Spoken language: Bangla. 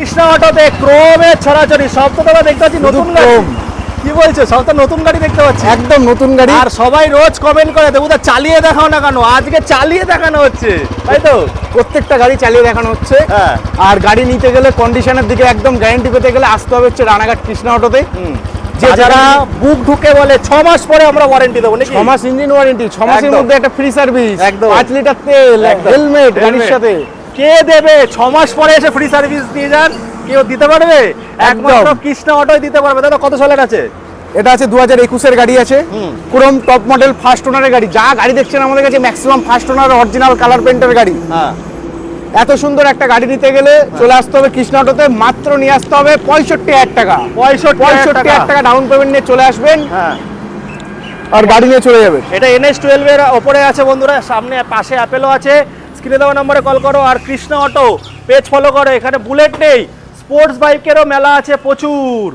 কৃষ্ণা অটোতে ক্রোমের ছড়াছড়ি, সব তো তোমরা দেখতে পাচ্ছি নতুন গাড়ি। কি বলছো, সব তো নতুন গাড়ি দেখতে পাচ্ছি, একদম নতুন গাড়ি। আর সবাই রোজ কমেন্ট করে দেবুদা চালিয়ে দেখাও না কেন, আজকে চালিয়ে দেখানো হচ্ছে, তাই তো? প্রত্যেকটা গাড়ি চালিয়ে দেখানো হচ্ছে। হ্যাঁ। আর গাড়ি নিতে গেলে কন্ডিশনের দিকে একদম গ্যারান্টি পেতে গেলে আসতে হবে হচ্ছে রানাঘাট কৃষ্ণা অটোতে। যে যারা বুক ঢুকে বলে 6 মাস পরে আমরা ওয়ারেন্টি দেবো নাকি? 6 মাস ইঞ্জিন ওয়ারেন্টি, 6 মাসের একদম। মধ্যে একটা ফ্রি সার্ভিস, একদম। 5 লিটার তেল, একদম। হেলমেট গাড়ির Helmet। সাথে। কে দেবে? 6 মাস পরে এসে ফ্রি সার্ভিস দিয়ে যান, কেউ দিতে পারবে? একমাত্র কৃষ্ণা অটোই দিতে পারবে। দাদা কত সালের আছে? এটা আছে 2021-এর গাড়ি আছে, ক্রোম টপ মডেল ফার্স্ট ওনারের গাড়ি। যা গাড়ি দেখছেন আমাদের কাছে maximum first owner original colour পেন্টের গাড়ি। হ্যাঁ। এত সুন্দর একটা গাড়ি নিতে গেলে চলে আসতে হবে কৃষ্ণা অটোতে, মাত্র নিয়ে আসতে হবে 65,000 টাকা। 65,000 টাকা ডাউন পেমেন্ট নিয়ে চলে আসবেন, হ্যাঁ। আর গাড়ি নিয়ে চলে যাবে। এটা NS12 এর ওপরে আছে বন্ধুরা, সামনে পাশে অ্যাপেলও আছে। স্ক্রিনে দেওয়া নম্বরে কল করো, আর কৃষ্ণা অটো পেজ ফলো করো। এখানে বুলেট নেই, স্পোর্টস বাইকেরও মেলা আছে প্রচুর।